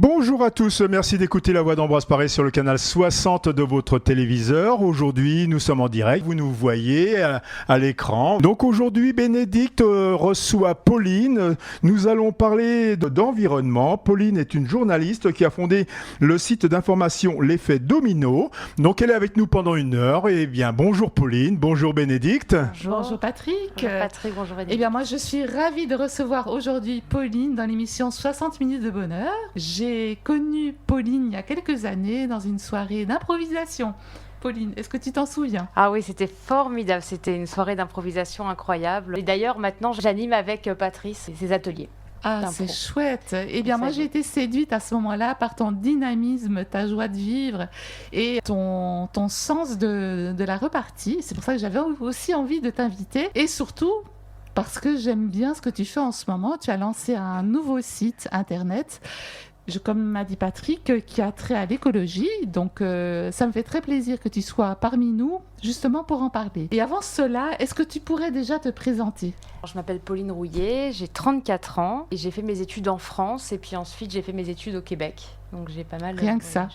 Bonjour à tous, merci d'écouter La Voix d'Ambroise Paré sur le canal 60 de votre téléviseur. Aujourd'hui, nous sommes en direct, vous nous voyez à l'écran. Donc aujourd'hui, Bénédicte reçoit Pauline. Nous allons parler d'environnement. Pauline est une journaliste qui a fondé le site d'information L'Effet Domino. Donc elle est avec nous pendant 1 heure. Eh bien, bonjour Pauline, bonjour Bénédicte. Bonjour Patrick. Bonjour Patrick, bonjour Bénédicte. Eh bien moi je suis ravie de recevoir aujourd'hui Pauline dans l'émission 60 minutes de bonheur. J'ai connu Pauline il y a quelques années dans une soirée d'improvisation. Pauline, est-ce que tu t'en souviens ? Ah oui, c'était formidable, c'était une soirée d'improvisation incroyable. Et d'ailleurs maintenant j'anime avec Patrice ses ateliers. Ah, c'est chouette. Eh bien, moi, j'ai été séduite à ce moment-là par ton dynamisme, ta joie de vivre et ton sens de la repartie. C'est pour ça que j'avais aussi envie de t'inviter. Et surtout, parce que j'aime bien ce que tu fais en ce moment, tu as lancé un nouveau site internet, comme m'a dit Patrick, qui a trait à l'écologie. Donc, ça me fait très plaisir que tu sois parmi nous, justement pour en parler. Et avant cela, est-ce que tu pourrais déjà te présenter ? Je m'appelle Pauline Rouillet, j'ai 34 ans et j'ai fait mes études en France et puis ensuite j'ai fait mes études au Québec. Donc j'ai pas mal... Rien que ça.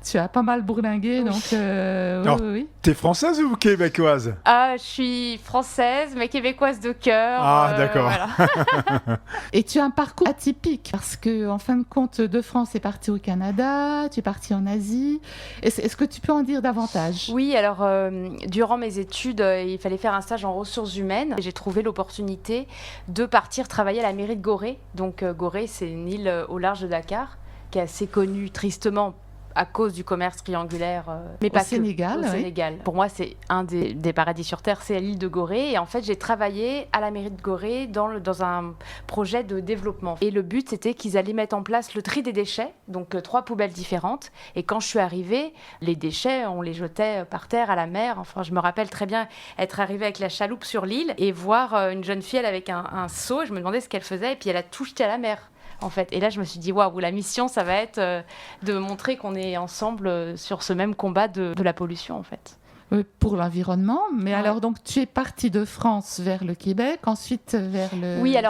Tu as pas mal bourlingué, oui. Donc Alors, oui. T'es française ou québécoise ? Ah, je suis française, mais québécoise de cœur. Ah, d'accord. Voilà. Et tu as un parcours atypique, parce que en fin de compte, de France, tu es partie au Canada, tu es partie en Asie. Est-ce que tu peux en dire davantage ? Oui, alors, durant mes études, il fallait faire un stage en ressources humaines. J'ai trouvé l'opportunité de partir travailler à la mairie de Gorée. Donc, Gorée, c'est une île au large de Dakar, qui est assez connue, tristement, à cause du commerce triangulaire, mais pas Sénégal, au Sénégal. Pour moi, c'est un des paradis sur Terre, c'est l'île de Gorée. Et en fait, j'ai travaillé à la mairie de Gorée dans un projet de développement. Et le but, c'était qu'ils allaient mettre en place le tri des déchets, donc 3 poubelles différentes. Et quand je suis arrivée, les déchets, on les jetait par terre à la mer. Enfin, je me rappelle très bien être arrivée avec la chaloupe sur l'île et voir une jeune fille, elle, avec un seau. Je me demandais ce qu'elle faisait et puis elle a tout jeté à la mer. En fait. Et là, je me suis dit, waouh, la mission, ça va être de montrer qu'on est ensemble sur ce même combat de la pollution, en fait. Pour l'environnement, mais ouais. Alors donc tu es partie de France vers le Québec, ensuite vers le Sénégal,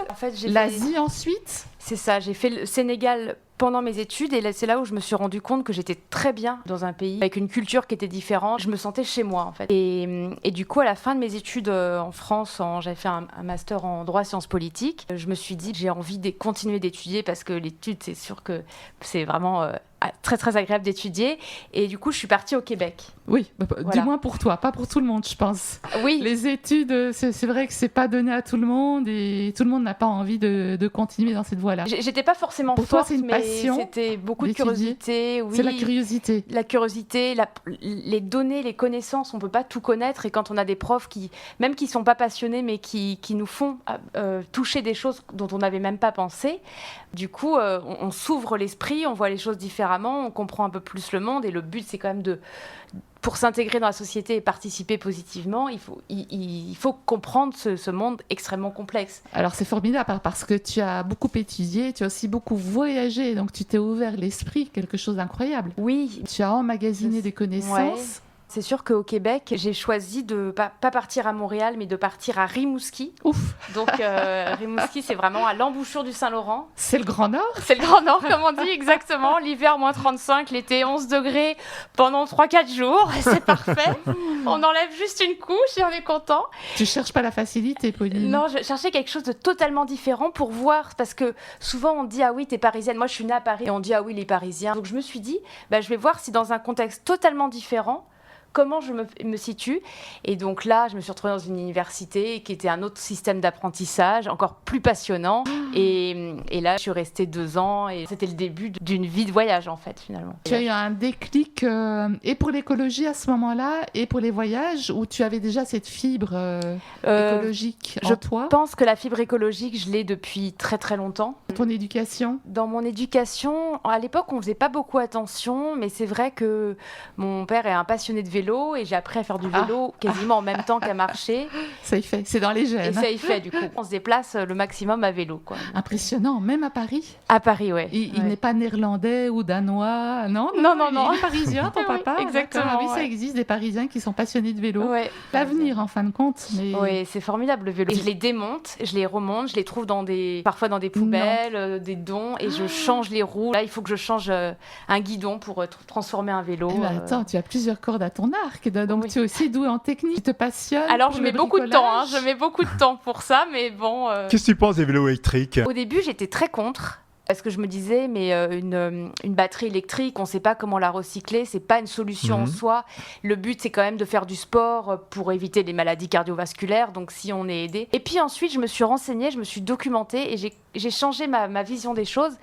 en fait j'ai l'Asie ensuite. C'est ça, j'ai fait le Sénégal pendant mes études et là, c'est là où je me suis rendu compte que j'étais très bien dans un pays avec une culture qui était différente. Je me sentais chez moi en fait. Et du coup, à la fin de mes études en France, j'avais fait un master en droit sciences politiques. Je me suis dit que j'ai envie de continuer d'étudier parce que l'étude, c'est sûr que c'est vraiment très très agréable d'étudier. Et du coup, je suis partie au Québec. Oui, voilà. Du moins pour toi, pas pour tout le monde, je pense. Oui. Les études, c'est vrai que c'est pas donné à tout le monde et tout le monde n'a pas envie de continuer dans cette voie-là. J'étais pas forcément pour forte, toi, c'est une passion, c'était beaucoup de curiosité. Oui. C'est la curiosité. La curiosité, les données, les connaissances, on peut pas tout connaître. Et quand on a des profs même qui sont pas passionnés, mais qui nous font toucher des choses dont on n'avait même pas pensé, du coup, on s'ouvre l'esprit, on voit les choses différemment, on comprend un peu plus le monde. Et le but, c'est quand même pour s'intégrer dans la société et participer positivement, il faut comprendre ce monde extrêmement complexe. Alors c'est formidable parce que tu as beaucoup étudié, tu as aussi beaucoup voyagé, donc tu t'es ouvert l'esprit, quelque chose d'incroyable. Oui. Tu as emmagasiné des connaissances. Ouais. C'est sûr qu'au Québec, j'ai choisi de pas partir à Montréal, mais de partir à Rimouski. Ouf. Donc Rimouski, c'est vraiment à l'embouchure du Saint-Laurent. C'est le Grand Nord. C'est le Grand Nord, comme on dit, exactement. L'hiver, moins 35, l'été, 11 degrés pendant 3-4 jours. C'est parfait. On enlève juste une couche et on est content. Tu cherches pas la facilité, Pauline ? Non, je cherchais quelque chose de totalement différent pour voir, parce que souvent on dit « Ah oui, t'es parisienne ». Moi, je suis née à Paris et on dit « Ah oui, les Parisiens ». Donc je me suis dit, je vais voir si dans un contexte totalement différent, comment je me situe. Et donc là, je me suis retrouvée dans une université qui était un autre système d'apprentissage, encore plus passionnant. Et là, je suis restée 2 ans et c'était le début d'une vie de voyage, en fait, finalement. Tu as eu un déclic et pour l'écologie à ce moment-là et pour les voyages, où tu avais déjà cette fibre écologique en toi ? Je pense que la fibre écologique, je l'ai depuis très très longtemps. Ton éducation ? Dans mon éducation, à l'époque, on ne faisait pas beaucoup attention, mais c'est vrai que mon père est un passionné de vélo et j'ai appris à faire du vélo quasiment en même temps qu'à marcher. Ça y fait, c'est dans les gènes. Et ça y fait, du coup. On se déplace le maximum à vélo, quoi. Impressionnant, même à Paris. À Paris, ouais. Il n'est pas néerlandais ou danois, non ? Non. Il est parisien, ton papa. Exactement. Oui, ça existe des Parisiens qui sont passionnés de vélo. Ouais. L'avenir, en fin de compte. Mais... Oui, c'est formidable le vélo. Et je les démonte, je les remonte, je les trouve parfois dans des poubelles. appels, des dons, et je change les roues. Là, il faut que je change un guidon pour transformer un vélo. Attends, tu as plusieurs cordes à ton arc, donc tu es aussi douée en technique. Tu te passionnes. Alors, je mets beaucoup de temps, je mets beaucoup de temps pour ça, mais bon... Qu'est-ce que tu penses des vélos électriques ? Au début, j'étais très contre. Parce que je me disais, mais une batterie électrique, on ne sait pas comment la recycler, c'est pas une solution en soi. Le but, c'est quand même de faire du sport pour éviter les maladies cardiovasculaires, donc si on est aidé. Et puis ensuite, je me suis renseignée, je me suis documentée et j'ai changé ma vision des choses,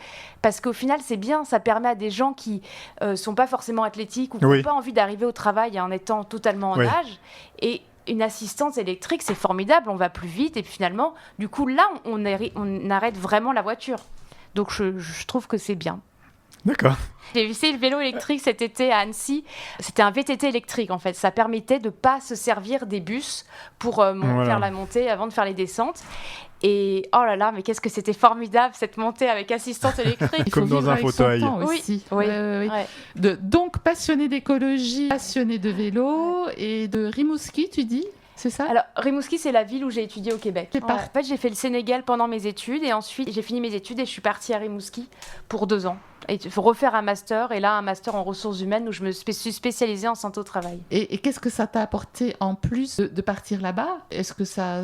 parce qu'au final, c'est bien, ça permet à des gens qui sont pas forcément athlétiques ou qui n'ont pas envie d'arriver au travail en étant totalement en âge. Et une assistance électrique, c'est formidable, on va plus vite, et puis finalement, du coup, là, on arrête vraiment la voiture. Donc, je trouve que c'est bien. D'accord. J'ai essayé le vélo électrique cet été à Annecy. C'était un VTT électrique, en fait. Ça permettait de ne pas se servir des bus pour faire la montée avant de faire les descentes. Et oh là là, mais qu'est-ce que c'était formidable, cette montée avec assistance électrique. Comme dans un fauteuil. Aussi. Oui. Donc, passionné d'écologie, passionné de vélo et de Rimouski, tu dis ? C'est ça ? Alors, Rimouski, c'est la ville où j'ai étudié au Québec. En fait, j'ai fait le Sénégal pendant mes études et ensuite, j'ai fini mes études et je suis partie à Rimouski pour 2 ans. Et il faut refaire un master, et là, un master en ressources humaines où je me suis spécialisée en santé au travail. Et qu'est-ce que ça t'a apporté en plus de partir là-bas ? Est-ce que ça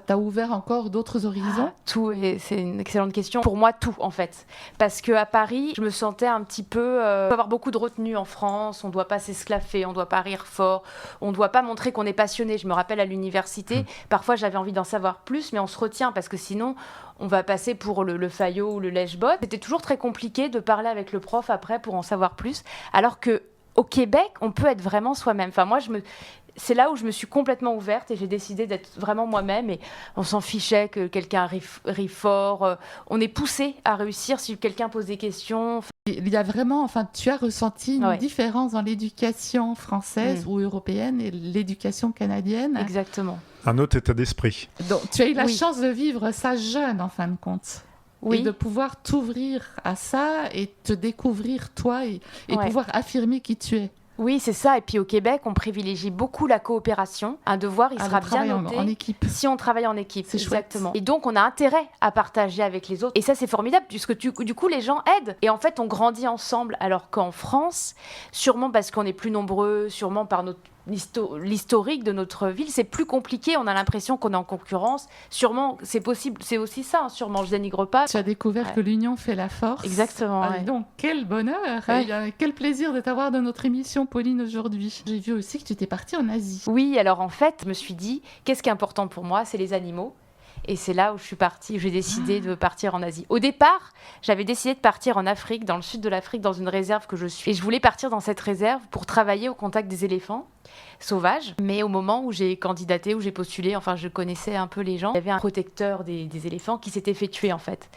t'a ouvert encore d'autres horizons ? Tout, et c'est une excellente question. Pour moi, tout, en fait. Parce qu'à Paris, je me sentais un petit peu... il faut avoir beaucoup de retenue en France, on ne doit pas s'esclaffer, on ne doit pas rire fort, on ne doit pas montrer qu'on est passionné. Je me rappelle à l'université, parfois j'avais envie d'en savoir plus, mais on se retient parce que sinon... on va passer pour le faillot ou le lèche-botte. C'était toujours très compliqué de parler avec le prof après pour en savoir plus. Alors qu'au Québec, on peut être vraiment soi-même. Enfin, moi, c'est là où je me suis complètement ouverte et j'ai décidé d'être vraiment moi-même. Et on s'en fichait que quelqu'un rit fort. On est poussé à réussir si quelqu'un pose des questions. Il y a vraiment, tu as ressenti une différence dans l'éducation française ou européenne et l'éducation canadienne. Exactement. Un autre état d'esprit. Donc, tu as eu la chance de vivre ça jeune, en fin de compte. Et de pouvoir t'ouvrir à ça et te découvrir toi et pouvoir affirmer qui tu es. Oui, c'est ça. Et puis au Québec, on privilégie beaucoup la coopération. Un devoir, il sera bien noté en équipe. Si on travaille en équipe. C'est exactement. Chouette. Et donc, on a intérêt à partager avec les autres. Et ça, c'est formidable, puisque du coup, les gens aident. Et en fait, on grandit ensemble. Alors qu'en France, sûrement parce qu'on est plus nombreux, sûrement par l'historique de notre ville, c'est plus compliqué. On a l'impression qu'on est en concurrence. Sûrement, c'est possible. C'est aussi ça, sûrement. Je dénigre pas. Tu as découvert que l'union fait la force. Exactement. Donc, quel bonheur. Quel plaisir de t'avoir dans notre émission, Pauline, aujourd'hui. J'ai vu aussi que tu étais partie en Asie. Oui, alors en fait, je me suis dit, qu'est-ce qui est important pour moi ? C'est les animaux. Et c'est là où je suis partie, j'ai décidé de partir en Asie. Au départ, j'avais décidé de partir en Afrique, dans le sud de l'Afrique, dans une réserve que je suis. Et je voulais partir dans cette réserve pour travailler au contact des éléphants sauvages. Mais au moment où j'ai candidaté, où j'ai postulé, je connaissais un peu les gens, il y avait un protecteur des éléphants qui s'était fait tuer, en fait.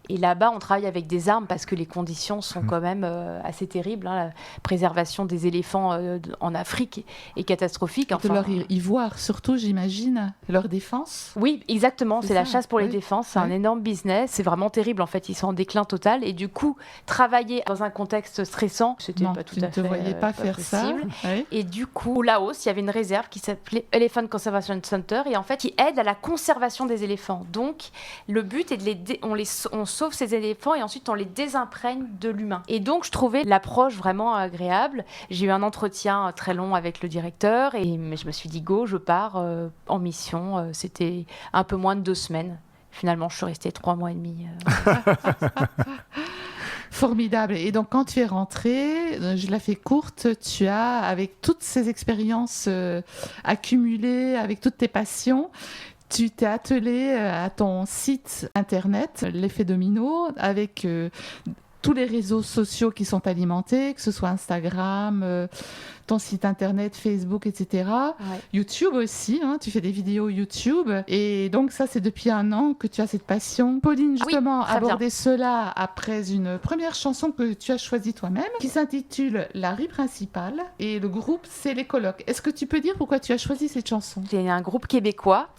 Et là-bas, on travaille avec des armes parce que les conditions sont quand même assez terribles. La préservation des éléphants en Afrique est catastrophique. De leur ivoire, surtout, j'imagine, leur défense. Oui, exactement. C'est la chasse pour les défenses. C'est un énorme business. C'est vraiment terrible, en fait. Ils sont en déclin total. Et du coup, travailler dans un contexte stressant, c'était pas tout à fait tu ne te voyais pas faire possible. Ça. Ouais. Et du coup, au Laos, il y avait une réserve qui s'appelait Elephant Conservation Center et en fait, qui aide à la conservation des éléphants. Donc, le but est on sauve ces éléphants et ensuite on les désimprègne de l'humain. Et donc, je trouvais l'approche vraiment agréable. J'ai eu un entretien très long avec le directeur mais je me suis dit, go, je pars en mission. C'était un peu moins de 2 semaines. Finalement, je suis restée 3 mois et demi. Formidable. Et donc, quand tu es rentrée, je la fais courte, tu as, avec toutes ces expériences accumulées, avec toutes tes passions, tu t'es attelée à ton site internet, l'effet domino, avec tous les réseaux sociaux qui sont alimentés, que ce soit Instagram, ton site internet, Facebook, etc. Ouais. YouTube aussi, tu fais des vidéos YouTube. Et donc ça, c'est depuis 1 an que tu as cette passion. Pauline, justement, aborder cela après une première chanson que tu as choisie toi-même, qui s'intitule La rue principale. Et le groupe, c'est Les Colocs. Est-ce que tu peux dire pourquoi tu as choisi cette chanson ? C'est un groupe québécois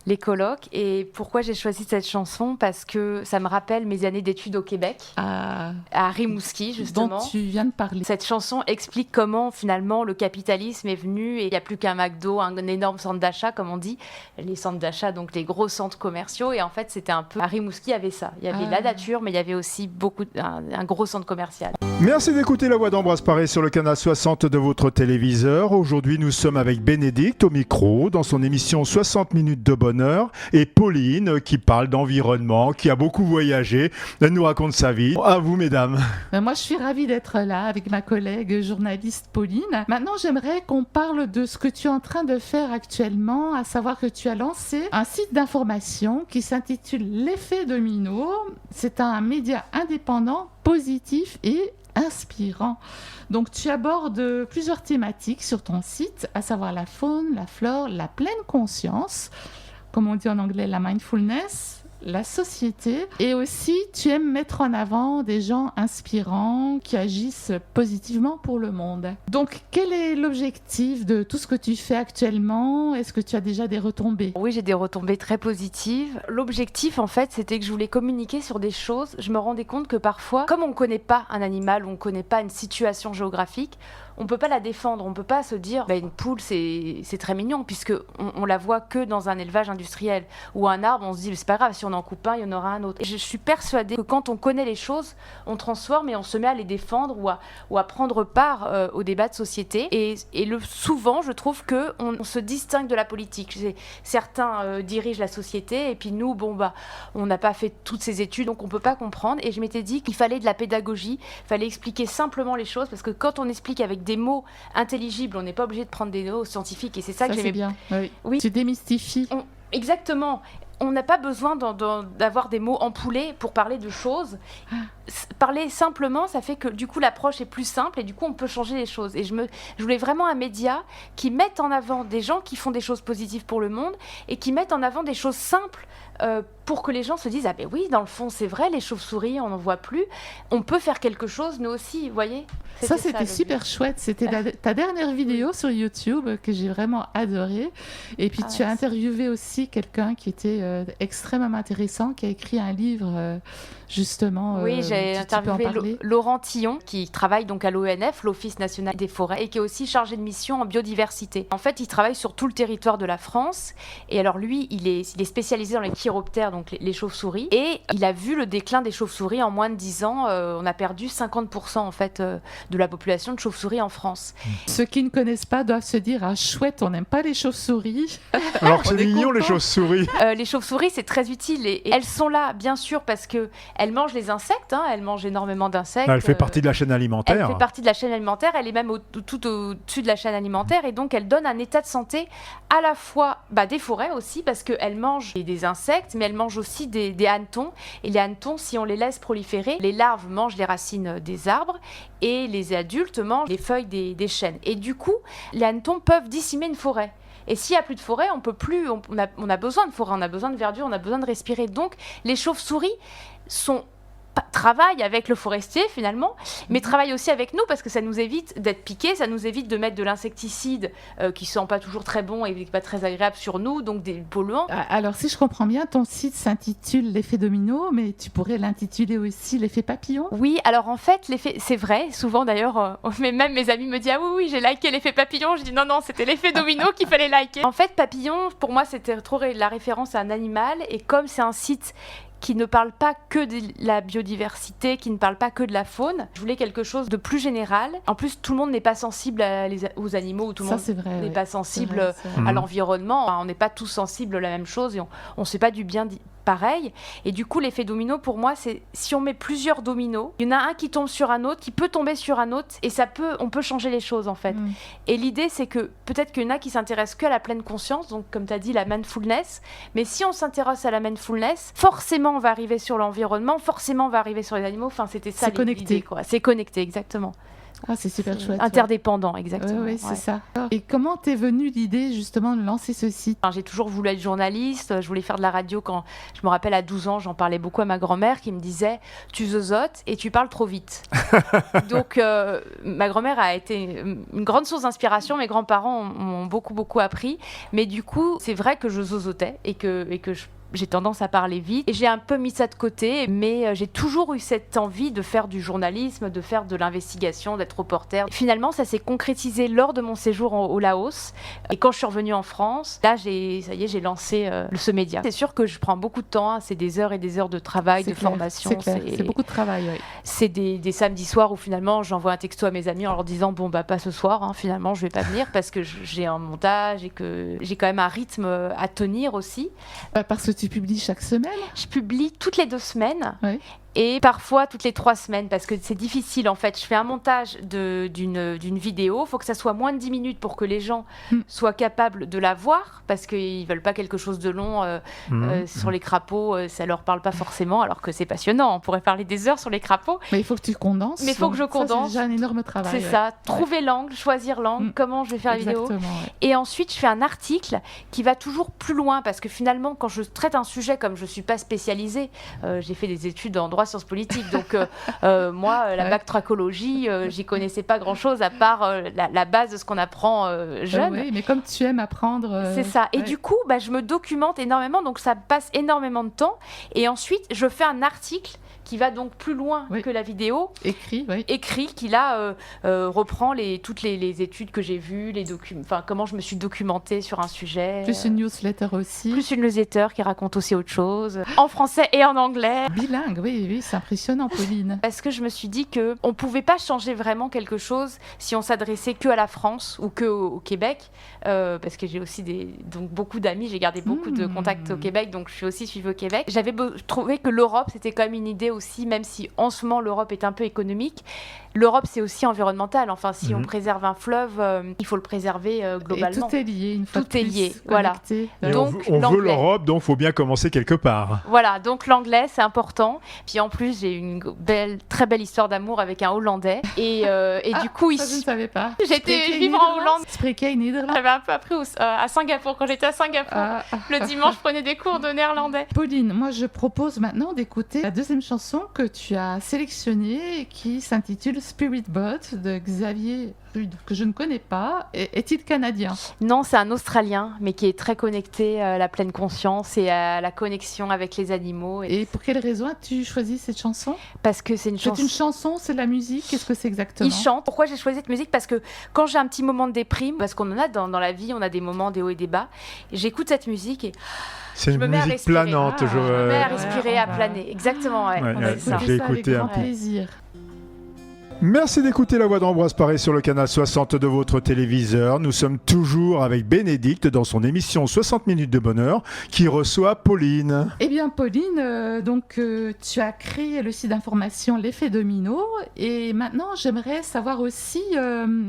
Les colloques. Et pourquoi j'ai choisi cette chanson? Parce que ça me rappelle mes années d'études au Québec, à Rimouski, justement. Dont tu viens de parler. Cette chanson explique comment, finalement, le capitalisme est venu et il n'y a plus qu'un McDo, un énorme centre d'achat, comme on dit. Les centres d'achat, donc les gros centres commerciaux. Et en fait, c'était un peu... À Rimouski, il y avait ça. Il y avait la nature, mais il y avait aussi un gros centre commercial. Merci d'écouter La Voix d'Ambroise Paré sur le canal 60 de votre téléviseur. Aujourd'hui, nous sommes avec Bénédicte au micro dans son émission 60 minutes de bonheur et Pauline qui parle d'environnement, qui a beaucoup voyagé. Elle nous raconte sa vie. À vous, mesdames. Moi, je suis ravie d'être là avec ma collègue journaliste Pauline. Maintenant, j'aimerais qu'on parle de ce que tu es en train de faire actuellement, à savoir que tu as lancé un site d'information qui s'intitule L'Effet Domino. C'est un média indépendant, positif et inspirant. Donc tu abordes plusieurs thématiques sur ton site, à savoir la faune, la flore, la pleine conscience, comme on dit en anglais, la mindfulness, la société, et aussi tu aimes mettre en avant des gens inspirants qui agissent positivement pour le monde. Donc quel est l'objectif de tout ce que tu fais actuellement? Est-ce que tu as déjà des retombées? Oui, j'ai des retombées très positives. L'objectif, en fait, c'était que je voulais communiquer sur des choses. Je me rendais compte que parfois, comme on ne connaît pas un animal, on ne connaît pas une situation géographique, on ne peut pas la défendre, on ne peut pas se dire une poule c'est très mignon puisque on la voit que dans un élevage industriel, ou un arbre on se dit c'est pas grave, si on en coupe un il y en aura un autre. Et je suis persuadée que quand on connaît les choses, on transforme et on se met à les défendre ou à prendre part au débat de société. Et souvent je trouve qu'on se distingue de la politique. Certains dirigent la société et puis nous on n'a pas fait toutes ces études donc on ne peut pas comprendre. Et je m'étais dit qu'il fallait de la pédagogie, il fallait expliquer simplement les choses parce que quand on explique avec des mots intelligibles, on n'est pas obligé de prendre des mots scientifiques et c'est ça que j'aimais bien. Oui. Tu démystifies. Exactement. On n'a pas besoin d'avoir des mots empoulés pour parler de choses. Parler simplement, ça fait que du coup l'approche est plus simple et du coup on peut changer les choses. Et je voulais vraiment un média qui mette en avant des gens qui font des choses positives pour le monde et qui mettent en avant des choses simples pour que les gens se disent oui, dans le fond c'est vrai, les chauves-souris on n'en voit plus, on peut faire quelque chose nous aussi, vous voyez. Ça c'était super chouette, c'était ta dernière vidéo sur YouTube que j'ai vraiment adorée. Et puis tu as interviewé aussi quelqu'un qui était extrêmement intéressant, qui a écrit un livre justement. Oui, j'ai interviewé Laurent Tillon qui travaille donc à l'ONF, l'Office national des forêts, et qui est aussi chargé de mission en biodiversité. En fait, il travaille sur tout le territoire de la France et alors lui, il est spécialisé dans les chiroptères, donc les chauves-souris, et il a vu le déclin des chauves-souris en moins de 10 ans. On a perdu 50% en fait de la population de chauves-souris en France. Ceux qui ne connaissent pas doivent se dire chouette, on n'aime pas les chauves-souris. Alors que c'est mignon les chauves-souris. Les chauves-souris c'est très utile et elles sont là bien sûr parce que elles mangent les insectes, elles mangent énormément d'insectes. Elle fait partie de la chaîne alimentaire. Elle fait partie de la chaîne alimentaire, elle est même tout au-dessus de la chaîne alimentaire et donc elle donne un état de santé à la fois des forêts aussi parce qu'elle mange des insectes mais elle mange aussi des hannetons et les hannetons si on les laisse proliférer, les larves mangent les racines des arbres et les adultes mangent les feuilles des chênes et du coup les hannetons peuvent décimer une forêt. Et s'il n'y a plus de forêt, on peut plus, on a besoin de forêt, on a besoin de verdure, on a besoin de respirer. Donc les chauves-souris travaillent avec le forestier finalement, mais travaillent aussi avec nous parce que ça nous évite d'être piqués, ça nous évite de mettre de l'insecticide qui ne sent pas toujours très bon et pas très agréable sur nous, donc des polluants. Alors si je comprends bien, ton site s'intitule l'effet domino, mais tu pourrais l'intituler aussi l'effet papillon? Oui, alors en fait, l'effet, c'est vrai, souvent d'ailleurs, même mes amis me disent « Ah oui, j'ai liké l'effet papillon », je dis « Non, c'était l'effet domino qu'il fallait liker ». En fait, papillon, pour moi, c'était trop la référence à un animal et comme c'est un site qui ne parle pas que de la biodiversité, qui ne parle pas que de la faune. Je voulais quelque chose de plus général. En plus, tout le monde n'est pas sensible aux animaux, ou tout le monde n'est pas sensible à l'environnement. Enfin, on n'est pas tous sensibles à la même chose et on ne sait pas du bien pareil. Et du coup, l'effet domino, pour moi, c'est si on met plusieurs dominos, il y en a un qui tombe sur un autre, qui peut tomber sur un autre, et on peut changer les choses, en fait. Et l'idée, c'est que peut-être qu'il y en a qui s'intéressent que à la pleine conscience, donc comme tu as dit, la mindfulness, mais si on s'intéresse à la mindfulness, forcément, on va arriver sur l'environnement, forcément, on va arriver sur les animaux. Enfin, c'était ça l'idée, quoi. C'est connecté, exactement. C'est super chouette. Interdépendant, exactement. Oui, c'est ça. Et comment t'es venue l'idée justement de lancer ce site? J'ai toujours voulu être journaliste, je voulais faire de la radio quand Je me rappelle à 12 ans, j'en parlais beaucoup à ma grand-mère qui me disait « tu zozotes et tu parles trop vite ». Donc ma grand-mère a été une grande source d'inspiration, mes grands-parents m'ont beaucoup appris, mais du coup c'est vrai que je zozotais et que j'ai tendance à parler vite et j'ai un peu mis ça de côté, mais j'ai toujours eu cette envie de faire du journalisme, de faire de l'investigation, d'être reporter. Finalement, ça s'est concrétisé lors de mon séjour au Laos et quand je suis revenue en France, là j'ai lancé ce média. C'est sûr que je prends beaucoup de temps, hein, c'est des heures et des heures de travail, formation. C'est beaucoup de travail, oui. C'est des samedis soirs où finalement j'envoie un texto à mes amis en leur disant bon bah pas ce soir, hein, finalement je vais pas venir parce que j'ai un montage et que j'ai quand même un rythme à tenir aussi. Parce que tu publies chaque semaine ? Je publie toutes les 2 semaines. Oui. Et parfois toutes les 3 semaines parce que c'est difficile en fait. Je fais un montage d'une vidéo, il faut que ça soit moins de 10 minutes pour que les gens soient capables de la voir parce qu'ils ne veulent pas quelque chose de long sur les crapauds, ça ne leur parle pas forcément alors que c'est passionnant, on pourrait parler des heures sur les crapauds. Mais il faut que tu condenses. Mais il faut que je condense. C'est déjà un énorme travail. C'est ça, trouver l'angle, choisir l'angle, comment je vais faire la vidéo. Ouais. Et ensuite je fais un article qui va toujours plus loin parce que finalement quand je traite un sujet comme je ne suis pas spécialisée, j'ai fait des études en droit sciences politiques. Donc, moi, la bactracologie, j'y connaissais pas grand-chose à part la base de ce qu'on apprend jeune. Oui, mais comme tu aimes apprendre... C'est ça. Et du coup, je me documente énormément, donc ça passe énormément de temps. Et ensuite, je fais un article qui va donc plus loin que la vidéo. Écrit, qui là reprend toutes les études que j'ai vues, comment je me suis documentée sur un sujet. Plus une newsletter aussi. Plus une newsletter qui raconte aussi autre chose, en français et en anglais. Bilingue, oui, c'est impressionnant, Pauline. Parce que je me suis dit qu'on ne pouvait pas changer vraiment quelque chose si on s'adressait que à la France ou que au Québec, parce que j'ai aussi donc beaucoup d'amis, j'ai gardé beaucoup de contacts au Québec, donc je suis aussi suivie au Québec. J'avais trouvé que l'Europe, c'était quand même une idée aussi, même si en ce moment l'Europe est un peu économique, l'Europe c'est aussi environnemental. Enfin, si on préserve un fleuve, il faut le préserver globalement. Et tout est lié, une fois tout est lié, connecté. voilà. Donc, on veut l'Europe, donc il faut bien commencer quelque part. Voilà, donc l'anglais c'est important. Puis en plus, j'ai une très belle histoire d'amour avec un Hollandais. Et du coup, ça, je ne savais pas. J'étais vivre en Hollande. J'avais un peu appris à Singapour. Quand j'étais à Singapour, le dimanche, je prenais des cours de néerlandais. Pauline, moi je propose maintenant d'écouter la deuxième chanson que tu as sélectionnée et qui s'intitule Spirit Boat de Xavier Rude, que je ne connais pas. Est-il canadien ? Non, c'est un Australien, mais qui est très connecté à la pleine conscience et à la connexion avec les animaux. Et pour quelle raison as-tu choisi cette chanson ? Parce que c'est une chanson. C'est une chanson, c'est de la musique. Qu'est-ce que c'est exactement ? Il chante. Pourquoi j'ai choisi cette musique ? Parce que quand j'ai un petit moment de déprime, parce qu'on en a dans la vie, on a des moments, des hauts et des bas, j'écoute cette musique et... C'est une musique planante. Je me mets à respirer, à planer. Exactement, j'ai écouté un peu. Plaisir. Merci d'écouter La Voix d'Ambroise Paré sur le canal 60 de votre téléviseur. Nous sommes toujours avec Bénédicte dans son émission 60 minutes de bonheur qui reçoit Pauline. Eh bien Pauline, tu as créé le site d'information L'Effet Domino et maintenant j'aimerais savoir aussi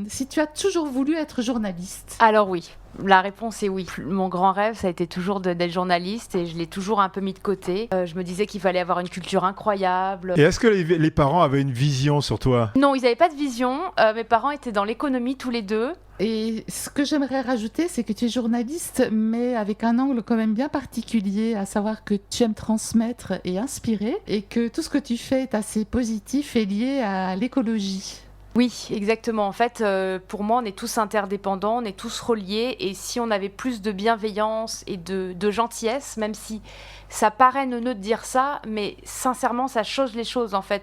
si tu as toujours voulu être journaliste. Alors oui. La réponse est oui. Mon grand rêve, ça a été toujours d'être journaliste et je l'ai toujours un peu mis de côté. Je me disais qu'il fallait avoir une culture incroyable. Et est-ce que les parents avaient une vision sur toi ? Non, ils n'avaient pas de vision. Mes parents étaient dans l'économie tous les deux. Et ce que j'aimerais rajouter, c'est que tu es journaliste, mais avec un angle quand même bien particulier, à savoir que tu aimes transmettre et inspirer, et que tout ce que tu fais est assez positif et lié à l'écologie. Oui, exactement. En fait, pour moi, on est tous interdépendants, on est tous reliés. Et si on avait plus de bienveillance et de gentillesse, même si ça paraît neuneux de dire ça, mais sincèrement, ça change les choses, en fait.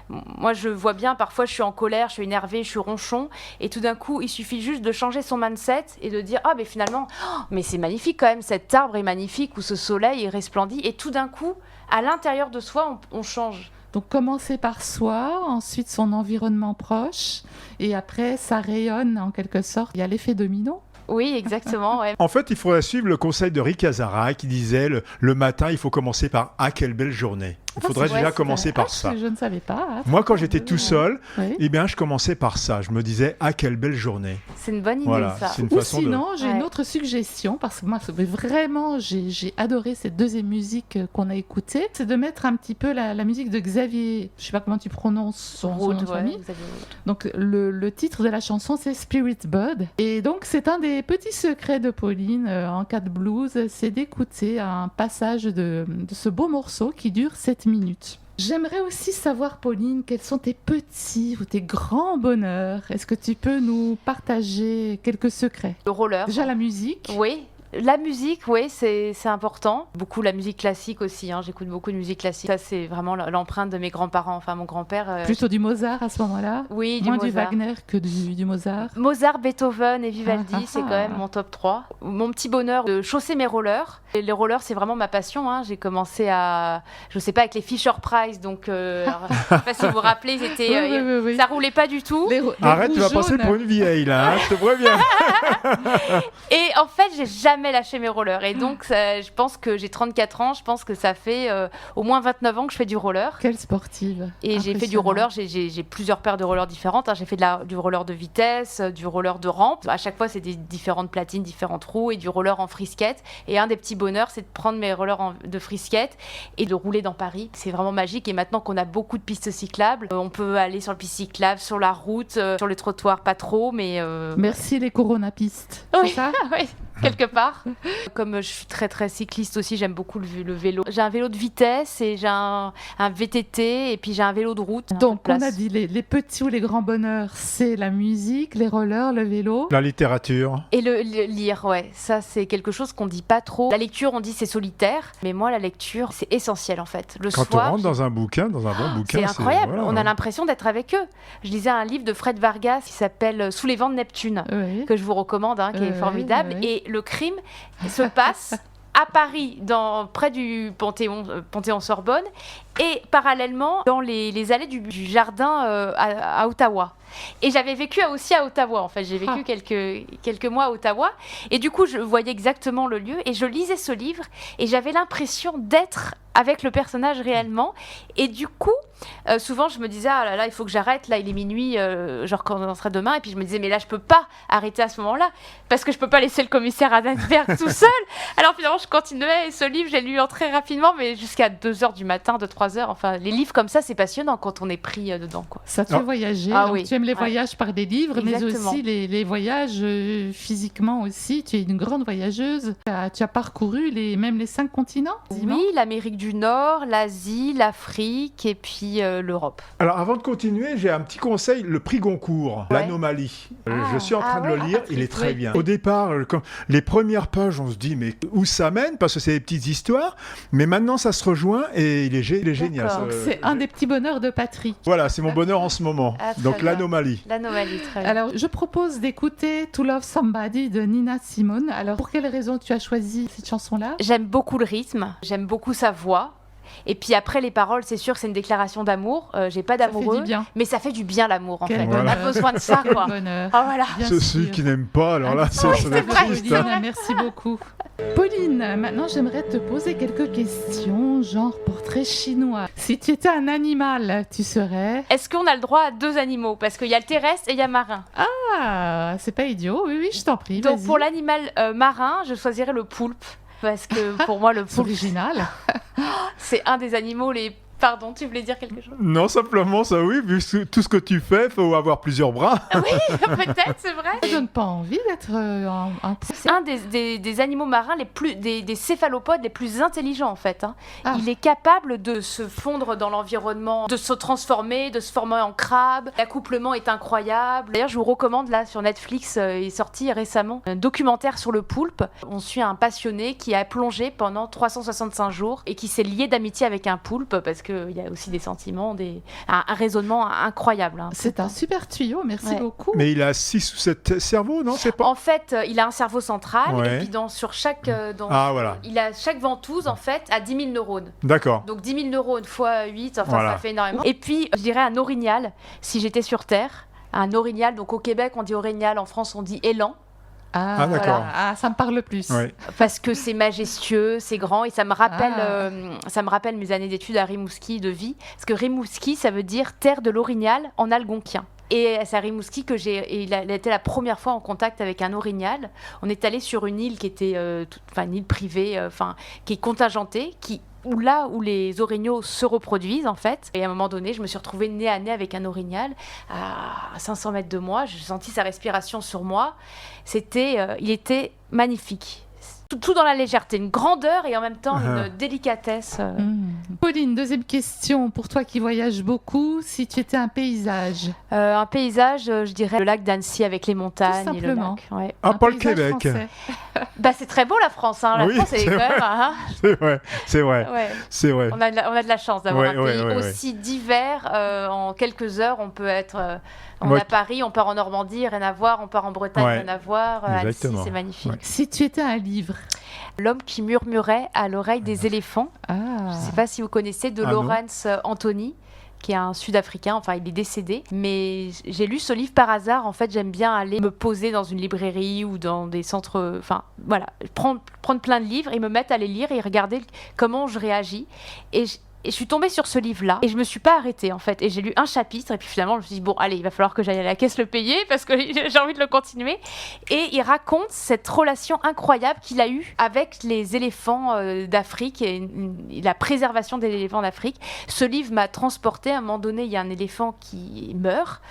Moi, je vois bien, parfois, je suis en colère, je suis énervée, je suis ronchon. Et tout d'un coup, il suffit juste de changer son mindset et de dire « Ah, mais finalement, mais c'est magnifique quand même, cet arbre est magnifique ou ce soleil est resplendit. » Et tout d'un coup, à l'intérieur de soi, on change. Donc commencer par soi, ensuite son environnement proche, et après ça rayonne en quelque sorte. Il y a l'effet domino. Oui, exactement. Ouais. En fait, il faudrait suivre le conseil de Rick Hazara qui disait le matin, il faut commencer par « Ah, quelle belle journée !» Il faudrait déjà commencer par ça. Je ne savais pas. Hein, moi, quand j'étais tout seul, oui. eh bien, je commençais par ça. Je me disais, ah, quelle belle journée. C'est une bonne idée, Voilà, ça. c'est une Ou façon sinon, j'ai une autre suggestion, parce que moi, vraiment, j'ai adoré cette deuxième musique qu'on a écoutée. C'est de mettre un petit peu la musique de Xavier, je ne sais pas comment tu prononces son nom de famille. Donc, le titre de la chanson, c'est Spirit Bird. Et donc, c'est un des petits secrets de Pauline en cas de blues, c'est d'écouter un passage de ce beau morceau qui dure 7 minutes. J'aimerais aussi savoir, Pauline, quels sont tes petits ou tes grands bonheurs. Est-ce que tu peux nous partager quelques secrets? Le roller. Déjà la musique. Oui. La musique, oui, c'est important. Beaucoup la musique classique aussi, hein. J'écoute beaucoup de musique classique. Ça, c'est vraiment l'empreinte de mes grands-parents. Enfin, mon grand-père... Plutôt du Mozart à ce moment-là? Oui, Moins du Mozart. du Wagner que du Mozart? Mozart, Beethoven et Vivaldi, c'est quand même mon top 3. Mon petit bonheur de chausser mes rollers. Et les rollers, c'est vraiment ma passion, hein. J'ai commencé je sais pas, avec les Fisher-Price. Donc, alors, je sais pas si vous vous rappelez, oui. Ça roulait pas du tout. Arrête, tu vas passer pour une vieille, là, hein, je te préviens. Et en fait, j'ai jamais lâché mes rollers. Et donc, je pense que j'ai 34 ans. Je pense que ça fait au moins 29 ans que je fais du roller. Quelle sportive. Et j'ai fait du roller. J'ai plusieurs paires de rollers différentes, hein. J'ai fait du roller de vitesse, du roller de rampe. À chaque fois, c'est des différentes platines, différentes roues et du roller en frisquette. Et un des petits bonheurs, c'est de prendre mes rollers de frisquette et de rouler dans Paris. C'est vraiment magique. Et maintenant qu'on a beaucoup de pistes cyclables, on peut aller sur le piste cyclable, sur la route, sur les trottoirs, pas trop, mais... Merci les Corona-pistes, oui. c'est ça? Oui. Quelque part. Comme je suis très très cycliste aussi, j'aime beaucoup le vélo. J'ai un vélo de vitesse et j'ai un VTT et puis j'ai un vélo de route. Donc on a dit les petits ou les grands bonheurs, c'est la musique, les rollers, le vélo. La littérature. Et le lire, ouais. Ça c'est quelque chose qu'on dit pas trop. La lecture, on dit c'est solitaire, mais moi la lecture, c'est essentiel en fait. Le Quand soir, on rentre dans un bouquin, dans un bon bouquin, c'est incroyable. Voilà, on a l'impression d'être avec eux. Je lisais un livre de Fred Vargas qui s'appelle Sous les vents de Neptune, oui. que je vous recommande, hein, qui est formidable. Oui. Et le crime se passe à Paris, près du Panthéon-Sorbonne, et parallèlement dans les allées du jardin à Ottawa. Et j'avais vécu aussi à Ottawa, en fait. J'ai vécu quelques mois à Ottawa. Et du coup, je voyais exactement le lieu. Et je lisais ce livre. Et j'avais l'impression d'être avec le personnage réellement. Et du coup, souvent, je me disais, ah là là, il faut que j'arrête. Là, il est minuit, je recommencerai demain. Et puis, je me disais, mais là, je peux pas arrêter à ce moment-là. Parce que je peux pas laisser le commissaire Adensberg tout seul. Alors, finalement, je continuais. Et ce livre, j'ai lu très rapidement, mais jusqu'à 2h du matin, 2-3h. Enfin, les livres comme ça, c'est passionnant quand on est pris dedans, quoi. Ça te fait voyager. Ah, donc, oui. Tu aimes les voyages par des livres, Exactement. mais aussi les voyages physiquement aussi. Tu es une grande voyageuse. Tu as parcouru même les 5 continents. Oui, l'Amérique du Nord, l'Asie, l'Afrique et puis l'Europe. Alors, avant de continuer, j'ai un petit conseil, le prix Goncourt, l'Anomalie. Je suis en train de le lire, il est très bien. Au départ, les premières pages, on se dit, mais où ça mène? Parce que c'est des petites histoires. Mais maintenant, ça se rejoint et il est génial. Donc, c'est un des petits bonheurs de Patrie. Voilà, c'est mon bonheur en ce moment. Donc, l'Anomalie. L'Anomalie, très bien. Alors, je propose d'écouter To Love Somebody de Nina Simone. Alors, pour quelle raison tu as choisi cette chanson-là? J'aime beaucoup le rythme, j'aime beaucoup sa voix. Et puis après, les paroles, c'est sûr que c'est une déclaration d'amour. J'ai pas d'amoureux, mais ça fait du bien l'amour, en fait. Voilà. On a besoin de ça, quoi. Bonheur. Oh, voilà. Ceux qui n'aiment pas, alors là, c'est vrai, triste. Pauline, merci beaucoup. Pauline, maintenant j'aimerais te poser quelques questions, genre portrait chinois. Si tu étais un animal, tu serais... Est-ce qu'on a le droit à 2 animaux? Parce qu'il y a le terrestre et il y a marin. Ah, c'est pas idiot. Oui, je t'en prie. Donc vas-y. pour l'animal marin, je choisirais le poulpe. Parce que pour moi, le C'est poulpe, original. c'est un des animaux les... Pardon, tu voulais dire quelque chose? Non, simplement ça, oui, vu tout ce que tu fais, il faut avoir plusieurs bras. Oui, peut-être, c'est vrai. Ça donne pas envie d'être un C'est un des animaux marins des céphalopodes les plus intelligents, en fait. Hein. Ah. Il est capable de se fondre dans l'environnement, de se transformer, de se former en crabe. L'accouplement est incroyable. D'ailleurs, je vous recommande, là, sur Netflix, est sorti récemment un documentaire sur le poulpe. On suit un passionné qui a plongé pendant 365 jours et qui s'est lié d'amitié avec un poulpe parce qu'il y a aussi des sentiments, un raisonnement incroyable. Hein. C'est un super tuyau, merci beaucoup. Mais il a 6 ou 7 cerveaux, non? C'est pas... En fait, il a un cerveau central Ouais. et puis sur chaque... voilà. Il a chaque ventouse, en fait, a 10 000 neurones. D'accord. Donc 10 000 neurones fois 8, enfin Voilà. ça fait énormément. Et puis, je dirais un orignal, si j'étais sur Terre. Un orignal, donc au Québec, on dit orignal, en France, on dit élan. Ah, d'accord. Voilà. Ah, ça me parle plus. Ouais. Parce que c'est majestueux, c'est grand et ça me rappelle mes années d'études à Rimouski de vie. Parce que Rimouski, ça veut dire terre de l'orignal en algonquien. Et c'est à Rimouski que il a été la première fois en contact avec un orignal. On est allé sur une île qui était une île privée, qui est contingentée, où les orignaux se reproduisent en fait. Et à un moment donné, je me suis retrouvée nez à nez avec un orignal à 500 mètres de moi. J'ai senti sa respiration sur moi. Il était magnifique. Tout dans la légèreté, une grandeur et en même temps une délicatesse. Pauline, deuxième question. Pour toi qui voyages beaucoup, si tu étais un paysage? Un paysage, je dirais le lac d'Annecy avec les montagnes. Tout simplement. Et le lac, ouais. Ah, pas le paysage Québec. français. C'est très beau la France. La Oui, France, elle est c'est quand vrai. même. C'est vrai. Ouais. C'est vrai. On a de la chance d'avoir Ouais, un pays ouais. aussi divers. En quelques heures, on peut être Ouais. à Paris, on part en Normandie, rien à voir. On part en Bretagne, Ouais. rien à voir. Annecy, Exactement. c'est magnifique. Ouais. Si tu étais un livre? L'homme qui murmurait à l'oreille des éléphants. Je ne sais pas si vous connaissez, de Ah, non. Lawrence Anthony, qui est un Sud-Africain, il est décédé. Mais j'ai lu ce livre par hasard. En fait, j'aime bien aller me poser dans une librairie ou dans des centres... prendre plein de livres et me mettre à les lire et regarder comment je réagis. Et je suis tombée sur ce livre-là et je me suis pas arrêtée en fait. Et j'ai lu un chapitre et puis finalement je me suis dit bon allez, il va falloir que j'aille à la caisse le payer parce que j'ai envie de le continuer. Et il raconte cette relation incroyable qu'il a eue avec les éléphants d'Afrique et la préservation des éléphants d'Afrique. Ce livre m'a transportée. À un moment donné, il y a un éléphant qui meurt.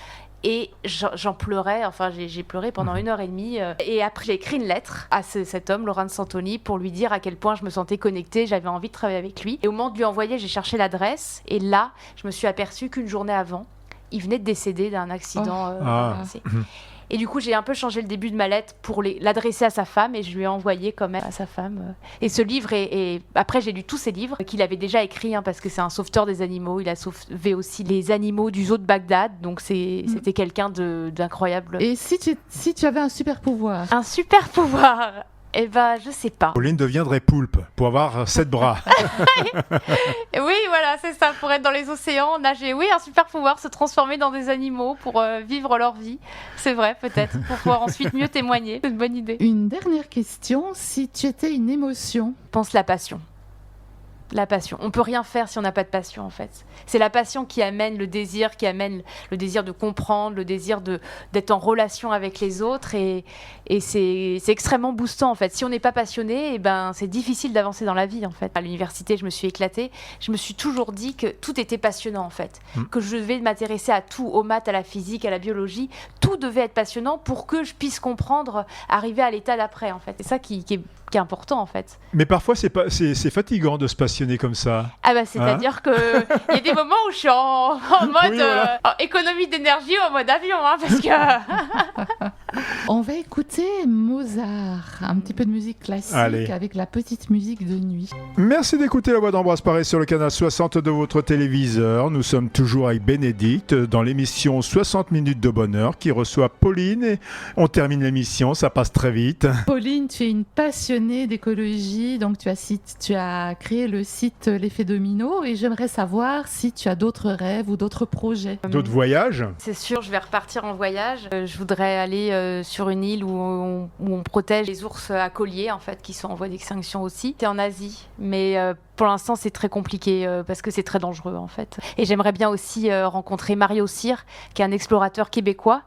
Et j'en pleurais, j'ai pleuré pendant 1h30. Et après, j'ai écrit une lettre à cet homme, Lawrence Anthony, pour lui dire à quel point je me sentais connectée, j'avais envie de travailler avec lui. Et au moment de lui envoyer, j'ai cherché l'adresse. Et là, je me suis aperçue qu'une journée avant, il venait de décéder d'un accident. Et du coup, j'ai un peu changé le début de ma lettre pour l'adresser à sa femme et je lui ai envoyé quand même à sa femme. Et ce livre, après j'ai lu tous ses livres qu'il avait déjà écrits parce que c'est un sauveteur des animaux. Il a sauvé aussi les animaux du zoo de Bagdad. Donc c'était quelqu'un d'incroyable. Et si tu avais un super pouvoir? Un super pouvoir? Je sais pas. Pauline deviendrait poulpe pour avoir 7 bras. Oui, voilà, c'est ça. Pour être dans les océans, nager. Oui, un super pouvoir, se transformer dans des animaux pour vivre leur vie. C'est vrai, peut-être. Pour pouvoir ensuite mieux témoigner. C'est une bonne idée. Une dernière question. Si tu étais une émotion? Je pense la passion. La passion. On peut rien faire si on n'a pas de passion, en fait. C'est la passion qui amène le désir de comprendre, le désir d'être en relation avec les autres. Et c'est extrêmement boostant, en fait. Si on n'est pas passionné, c'est difficile d'avancer dans la vie, en fait. À l'université, je me suis éclatée. Je me suis toujours dit que tout était passionnant, en fait. Que je devais m'intéresser à tout, aux maths, à la physique, à la biologie. Tout devait être passionnant pour que je puisse comprendre, arriver à l'état d'après, en fait. C'est ça qui est important, en fait. Mais parfois, c'est fatigant de se passionner comme ça. C'est-à-dire qu'il y a des moments où je suis en mode économie d'énergie, en mode avion, parce que... On va écouter Mozart, un petit peu de musique classique. Allez. Avec la petite musique de nuit. Merci d'écouter La Voix d'Ambroise Paré sur le canal 60 de votre téléviseur. Nous sommes toujours avec Bénédicte dans l'émission 60 minutes de bonheur qui reçoit Pauline. Et on termine l'émission, ça passe très vite. Pauline, tu es une passionnée d'écologie, donc tu as créé le site L'Effet Domino et j'aimerais savoir si tu as d'autres rêves ou d'autres projets. D'autres voyages? C'est sûr, je vais repartir en voyage. Je voudrais aller sur une île où on protège les ours à collier, en fait, qui sont en voie d'extinction aussi. C'est en Asie, mais pour l'instant, c'est très compliqué parce que c'est très dangereux, en fait. Et j'aimerais bien aussi rencontrer Mario Cyr, qui est un explorateur québécois,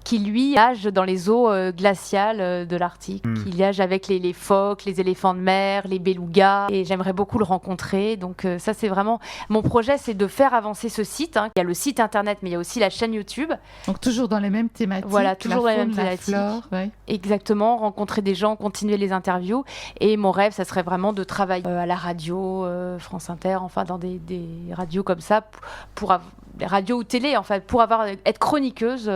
qui lui nage dans les eaux glaciales de l'Arctique, qui nage avec les phoques, les éléphants de mer, les belugas, et j'aimerais beaucoup le rencontrer. Donc ça, c'est vraiment mon projet, c'est de faire avancer ce site. Il y a le site internet, mais il y a aussi la chaîne YouTube. Donc toujours dans les mêmes thématiques. Voilà, toujours dans les mêmes thématiques. Flore, ouais. Exactement, rencontrer des gens, continuer les interviews. Et mon rêve, ça serait vraiment de travailler à la radio, France Inter, enfin dans des radios comme ça, pour des radios ou télé, en fait, pour être chroniqueuse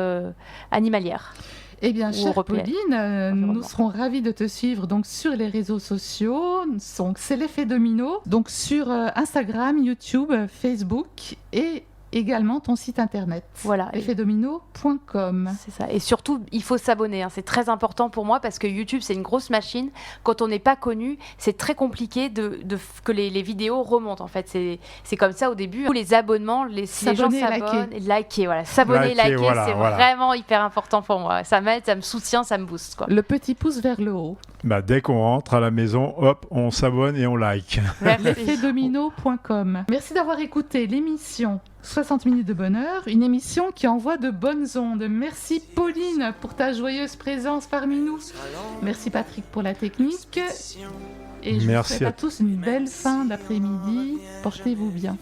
animalière. Eh bien, chère Pauline, nous serons ravis de te suivre donc sur les réseaux sociaux. Donc, c'est l'Effet Domino. Donc, sur Instagram, YouTube, Facebook et également ton site internet. Voilà. Effetdomino.com. C'est ça. Et surtout, il faut s'abonner. C'est très important pour moi parce que YouTube, c'est une grosse machine. Quand on n'est pas connu, c'est très compliqué que les vidéos remontent. En fait, c'est comme ça au début. Les abonnements, les gens s'abonnent, liker, voilà. S'abonner, liker, c'est vraiment hyper important pour moi. Ça m'aide, ça me soutient, ça me booste, quoi. Le petit pouce vers le haut. Dès qu'on rentre à la maison, hop, on s'abonne et on like. L'effetdomino.com. Merci d'avoir écouté l'émission 60 minutes de bonheur, une émission qui envoie de bonnes ondes. Merci Pauline pour ta joyeuse présence parmi nous. Merci Patrick pour la technique. Et je vous souhaite à tous une belle fin d'après-midi. Portez-vous bien.